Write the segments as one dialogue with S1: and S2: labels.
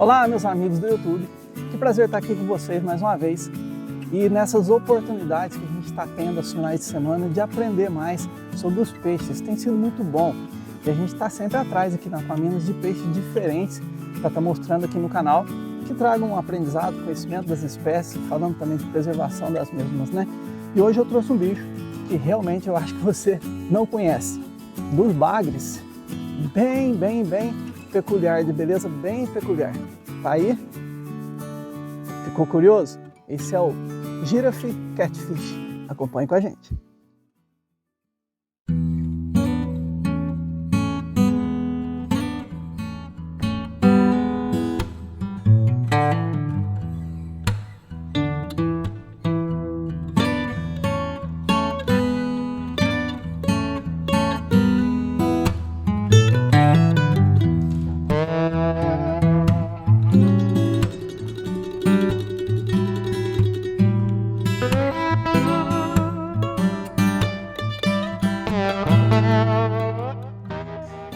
S1: Olá, meus amigos do YouTube, que prazer estar aqui com vocês mais uma vez e nessas oportunidades que a gente está tendo aos finais de semana de aprender mais sobre os peixes. Tem sido muito bom e a gente está sempre atrás aqui na Aquaminas de peixes diferentes para estar mostrando aqui no canal que tragam um aprendizado, conhecimento das espécies, falando também de preservação das mesmas, né? E hoje eu trouxe um bicho que realmente eu acho que você não conhece, dos bagres, bem peculiar, de beleza bem peculiar. Tá aí? Ficou curioso? Esse é o Giraffe Catfish. Acompanhe com a gente.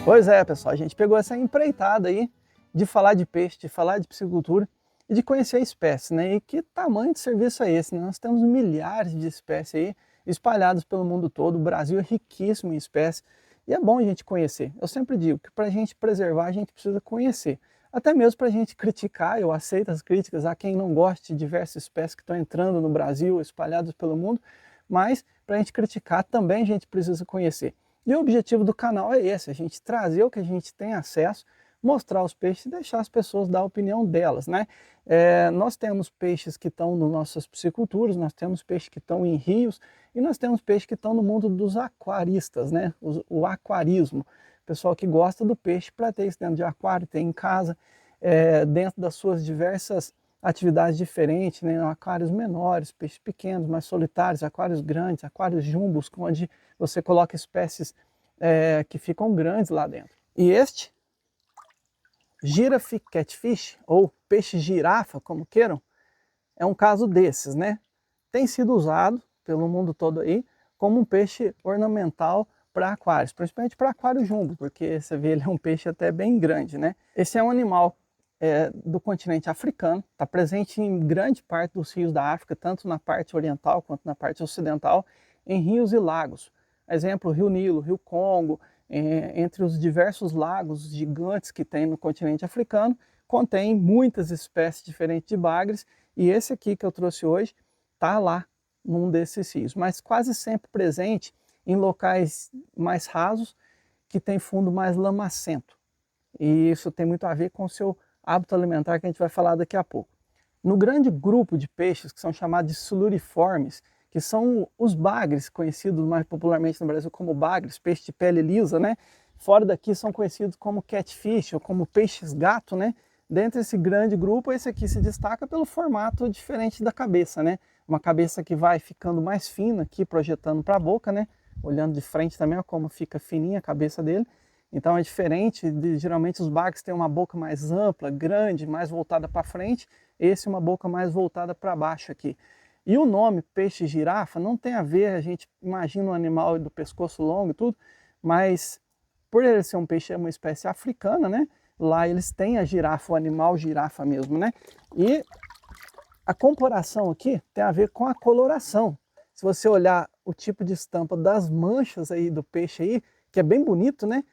S1: Pois é, pessoal, a gente pegou essa empreitada aí de falar de peixe, de falar de piscicultura e de conhecer a espécie, né? E que tamanho de serviço é esse, né? Nós temos milhares de espécies aí espalhadas pelo mundo todo, o Brasil é riquíssimo em espécies e é bom a gente conhecer. Eu sempre digo que para a gente preservar a gente precisa conhecer, até mesmo para a gente criticar, eu aceito as críticas a quem não gosta de diversas espécies que estão entrando no Brasil, espalhadas pelo mundo, mas para a gente criticar também a gente precisa conhecer. E o objetivo do canal é esse, a gente trazer o que a gente tem acesso, mostrar os peixes e deixar as pessoas dar a opinião delas, né? Nós temos peixes que estão nas nossas pisciculturas, nós temos peixes que estão em rios e nós temos peixes que estão no mundo dos aquaristas, né? O aquarismo, pessoal que gosta do peixe para ter isso dentro de aquário, ter em casa, dentro das suas diversas atividades diferentes, né? Aquários menores, peixes pequenos, mais solitários, aquários grandes, aquários jumbos, onde você coloca espécies que ficam grandes lá dentro. E este Giraffe Catfish, ou peixe girafa, como queiram, é um caso desses, né? Tem sido usado pelo mundo todo aí como um peixe ornamental para aquários, principalmente para aquário jumbo, porque você vê ele é um peixe até bem grande, né? Esse é um animal do continente africano, está presente em grande parte dos rios da África, tanto na parte oriental quanto na parte ocidental, em rios e lagos. Exemplo, Rio Nilo, Rio Congo, entre os diversos lagos gigantes que tem no continente africano, contém muitas espécies diferentes de bagres, e esse aqui que eu trouxe hoje está lá num desses rios, mas quase sempre presente em locais mais rasos, que tem fundo mais lamacento. E isso tem muito a ver com o seu hábito alimentar, que a gente vai falar daqui a pouco. No grande grupo de peixes que são chamados de siluriformes, que são os bagres, conhecidos mais popularmente no Brasil como bagres, peixe de pele lisa, né? Fora daqui são conhecidos como catfish ou como peixes-gato, né? Dentro desse grande grupo, esse aqui se destaca pelo formato diferente da cabeça, né? Uma cabeça que vai ficando mais fina aqui, projetando para a boca, né? Olhando de frente também, ó, como fica fininha a cabeça dele. Então é diferente de, geralmente os bagres têm uma boca mais ampla, grande, mais voltada para frente, esse uma boca mais voltada para baixo aqui. E o nome peixe-girafa não tem a ver, a gente imagina um animal do pescoço longo e tudo, mas por ele ser um peixe, é uma espécie africana, né? Lá eles têm a girafa, o animal girafa mesmo, né? E a comparação aqui tem a ver com a coloração. Se você olhar o tipo de estampa das manchas aí do peixe aí, que é bem bonito, né?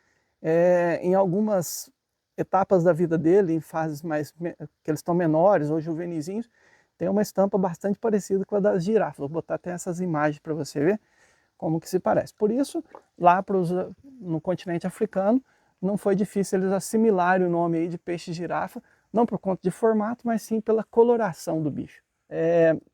S1: Em algumas etapas da vida dele, em fases que eles estão menores ou juvenizinhos, tem uma estampa bastante parecida com a das girafas. Vou botar até essas imagens para você ver como que se parece. Por isso, lá no continente africano, não foi difícil eles assimilarem o nome aí de peixe-girafa, não por conta de formato, mas sim pela coloração do bicho.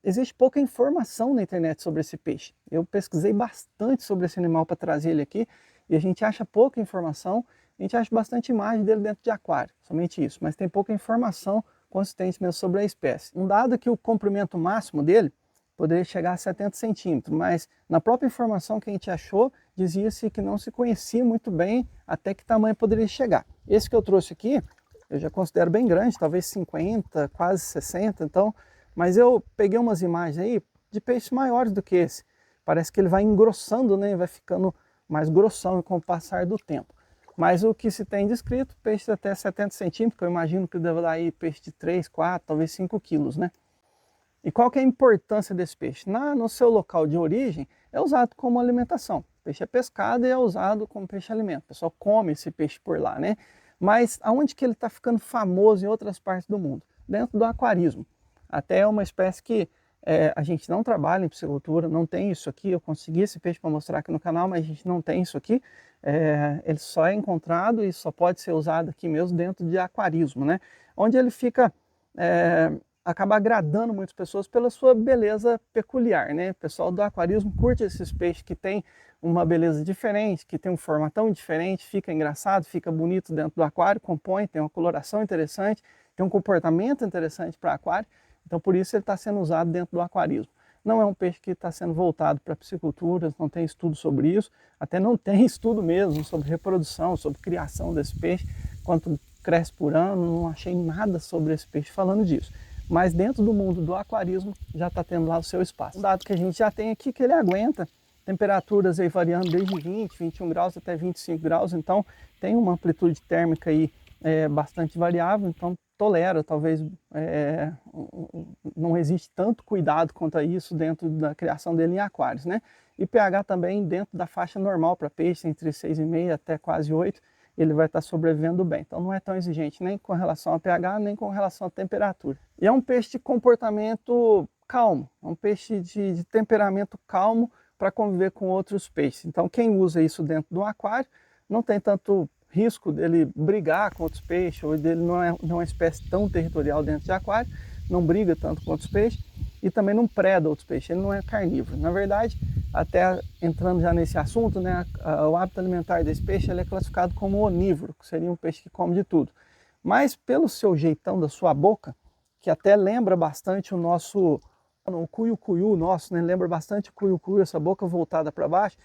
S1: Existe pouca informação na internet sobre esse peixe. Eu pesquisei bastante sobre esse animal para trazer ele aqui, e a gente acha pouca informação, a gente acha bastante imagem dele dentro de aquário, somente isso, mas tem pouca informação consistente mesmo sobre a espécie. Um dado é que o comprimento máximo dele poderia chegar a 70 centímetros, mas na própria informação que a gente achou, dizia-se que não se conhecia muito bem até que tamanho poderia chegar. Esse que eu trouxe aqui, eu já considero bem grande, talvez 50, quase 60, então, mas eu peguei umas imagens aí de peixes maiores do que esse. Parece que ele vai engrossando, né, vai ficando mais grossão com o passar do tempo. Mas o que se tem descrito, peixe de até 70 centímetros, que eu imagino que deve dar aí peixe de 3, 4, talvez 5 quilos, né? E qual que é a importância desse peixe? No seu local de origem, é usado como alimentação. O peixe é pescado e é usado como peixe-alimento. O pessoal come esse peixe por lá, né? Mas aonde que ele está ficando famoso em outras partes do mundo? Dentro do aquarismo. Até é uma espécie que a gente não trabalha em piscicultura, não tem isso aqui. Eu consegui esse peixe para mostrar aqui no canal, mas a gente não tem isso aqui. Ele só é encontrado e só pode ser usado aqui mesmo dentro de aquarismo, né? Onde ele fica... acaba agradando muitas pessoas pela sua beleza peculiar, né? O pessoal do aquarismo curte esses peixes que tem uma beleza diferente, que tem um formatão diferente, fica engraçado, fica bonito dentro do aquário, compõe, tem uma coloração interessante, tem um comportamento interessante para aquário, então por isso ele está sendo usado dentro do aquarismo. Não é um peixe que está sendo voltado para piscicultura, não tem estudo sobre isso, até não tem estudo mesmo sobre reprodução, sobre criação desse peixe, quanto cresce por ano, não achei nada sobre esse peixe falando disso. Mas dentro do mundo do aquarismo já está tendo lá o seu espaço. Um dado que a gente já tem aqui que ele aguenta temperaturas aí variando desde 20, 21 graus até 25 graus, então tem uma amplitude térmica aí bastante variável, então tolera, talvez não existe tanto cuidado quanto a isso dentro da criação dele em aquários, né? E pH também dentro da faixa normal para peixe, entre 6,5 até quase 8, ele vai estar sobrevivendo bem. Então não é tão exigente nem com relação a pH, nem com relação à temperatura. E é um peixe de comportamento calmo, é um peixe de temperamento calmo para conviver com outros peixes. Então quem usa isso dentro do aquário não tem tanto risco dele brigar com outros peixes, ou dele não é uma espécie tão territorial dentro de aquário, não briga tanto com outros peixes e também não preda outros peixes, ele não é carnívoro. Na verdade, até entrando já nesse assunto, né, o hábito alimentar desse peixe ele é classificado como onívoro, que seria um peixe que come de tudo. Mas pelo seu jeitão da sua boca, que até lembra bastante o nosso, o cuiu-cuiu nosso, né, lembra bastante o cuiu-cuiu, essa boca voltada para baixo,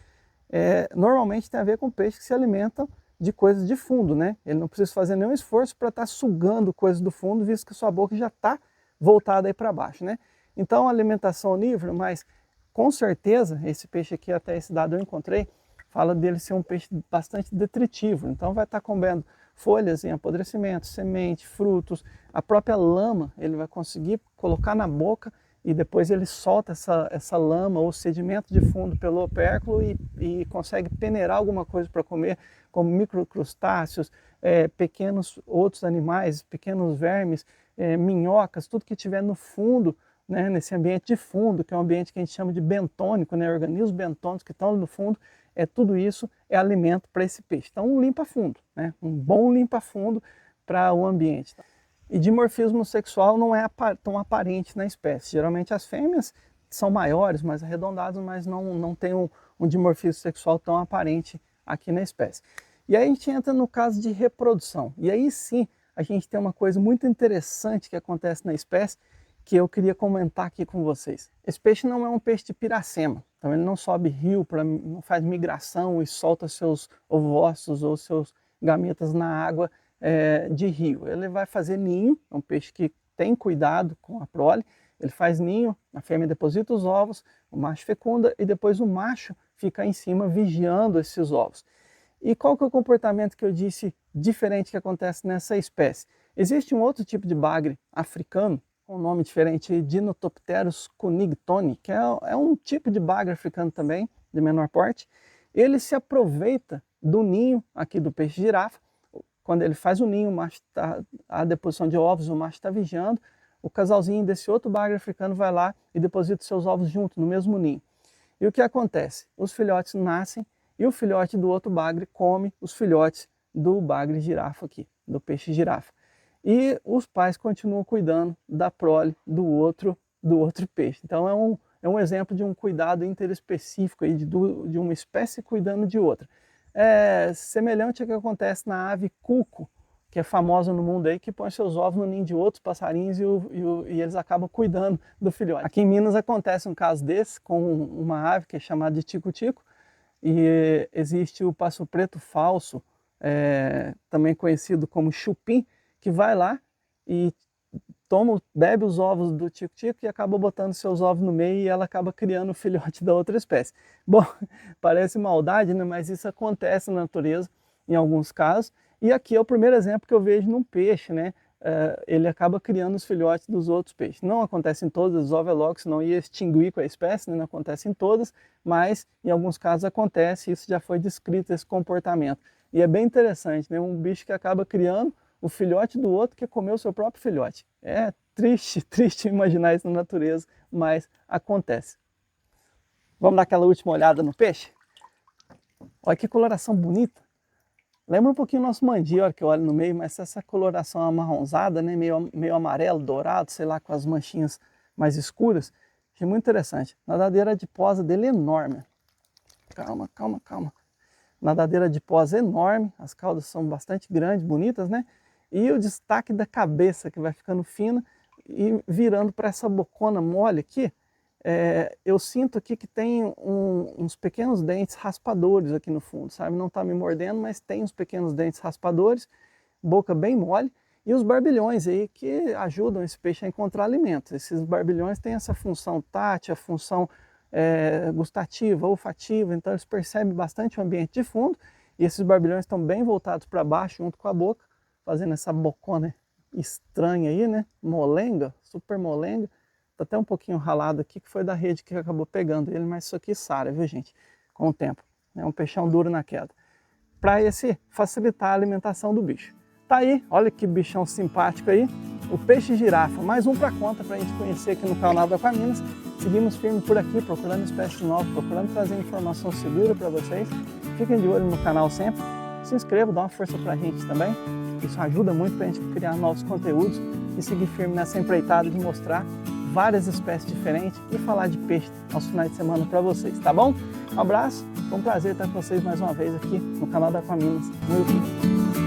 S1: normalmente tem a ver com peixes que se alimentam de coisas de fundo, né? Ele não precisa fazer nenhum esforço para estar sugando coisas do fundo, visto que a sua boca já está voltada aí para baixo, né? Então, alimentação onívora, mas com certeza, esse peixe aqui, até esse dado eu encontrei, fala dele ser um peixe bastante detritivo. Então vai estar comendo folhas em apodrecimento, semente, frutos, a própria lama ele vai conseguir colocar na boca e depois ele solta essa lama ou sedimento de fundo pelo opérculo e consegue peneirar alguma coisa para comer, como microcrustáceos, pequenos outros animais, pequenos vermes, minhocas, tudo que tiver no fundo, né, nesse ambiente de fundo, que é um ambiente que a gente chama de bentônico, né, organismos bentônicos que estão no fundo, tudo isso é alimento para esse peixe. Então um limpa-fundo, né, um bom limpa-fundo para o ambiente. E dimorfismo sexual não é tão aparente na espécie. Geralmente as fêmeas são maiores, mais arredondadas, mas não tem um dimorfismo sexual tão aparente aqui na espécie. E aí a gente entra no caso de reprodução. E aí sim, a gente tem uma coisa muito interessante que acontece na espécie, que eu queria comentar aqui com vocês. Esse peixe não é um peixe de piracema, então ele não sobe rio, não faz migração e solta seus ovócitos ou seus gametas na água de rio. Ele vai fazer ninho, é um peixe que tem cuidado com a prole, ele faz ninho, a fêmea deposita os ovos, o macho fecunda e depois o macho fica em cima vigiando esses ovos. E qual que é o comportamento que eu disse diferente que acontece nessa espécie? Existe um outro tipo de bagre africano, com um nome diferente, Dinotopterus cunigtoni, que é um tipo de bagre africano também, de menor porte. Ele se aproveita do ninho aqui do peixe-girafa. Quando ele faz o ninho, o macho a deposição de ovos, o macho está vigiando, o casalzinho desse outro bagre africano vai lá e deposita seus ovos junto, no mesmo ninho. E o que acontece? Os filhotes nascem e o filhote do outro bagre come os filhotes do bagre girafa aqui, do peixe girafa. E os pais continuam cuidando da prole do outro peixe. Então é um exemplo de um cuidado interespecífico aí de uma espécie cuidando de outra. É semelhante ao que acontece na ave cuco, que é famosa no mundo aí, que põe seus ovos no ninho de outros passarinhos e eles acabam cuidando do filhote. Aqui em Minas acontece um caso desse com uma ave que é chamada de tico-tico, e existe o passo preto falso, também conhecido como chupim, que vai lá e bebe os ovos do tico-tico e acaba botando seus ovos no meio e ela acaba criando o filhote da outra espécie. Bom, parece maldade, né? Mas isso acontece na natureza em alguns casos. E aqui é o primeiro exemplo que eu vejo num peixe, né? Ele acaba criando os filhotes dos outros peixes. Não acontece em todas, os ovelocos não ia extinguir com a espécie, né? Não acontece em todas, mas em alguns casos acontece, isso já foi descrito, esse comportamento. E é bem interessante, né? Um bicho que acaba criando o filhote do outro que comeu o seu próprio filhote. É triste, triste imaginar isso na natureza, mas acontece. Vamos dar aquela última olhada no peixe? Olha que coloração bonita. Lembra um pouquinho o nosso mandi, a hora que eu olho no meio, mas essa coloração amarronzada, né? meio amarelo, dourado, sei lá, com as manchinhas mais escuras. Achei muito interessante. Nadadeira adiposa dele é enorme. Calma, calma, calma. Nadadeira adiposa enorme, as caudas são bastante grandes, bonitas, né? E o destaque da cabeça, que vai ficando fina e virando para essa bocona mole aqui. Eu sinto aqui que tem uns pequenos dentes raspadores aqui no fundo, sabe? Não está me mordendo, mas tem uns pequenos dentes raspadores, boca bem mole, e os barbilhões aí que ajudam esse peixe a encontrar alimentos. Esses barbilhões têm essa função tátil, a função gustativa, olfativa, então eles percebem bastante o ambiente de fundo, e esses barbilhões estão bem voltados para baixo, junto com a boca, fazendo essa bocona estranha aí, né? Molenga, super molenga. Tá até um pouquinho ralado aqui, que foi da rede que acabou pegando ele, mas isso aqui sara, viu, gente? Com o tempo. É um peixão duro na queda. Para facilitar a alimentação do bicho. Tá aí, olha que bichão simpático aí. O peixe girafa, mais um para conta para a gente conhecer aqui no canal da Aquaminas. Seguimos firme por aqui, procurando espécies novas, procurando trazer informação segura para vocês. Fiquem de olho no canal sempre. Se inscreva, dá uma força para a gente também. Isso ajuda muito para a gente criar novos conteúdos e seguir firme nessa empreitada de mostrar várias espécies diferentes e falar de peixe aos finais de semana para vocês, tá bom? Um abraço, foi um prazer estar com vocês mais uma vez aqui no canal da Aquaminas no YouTube.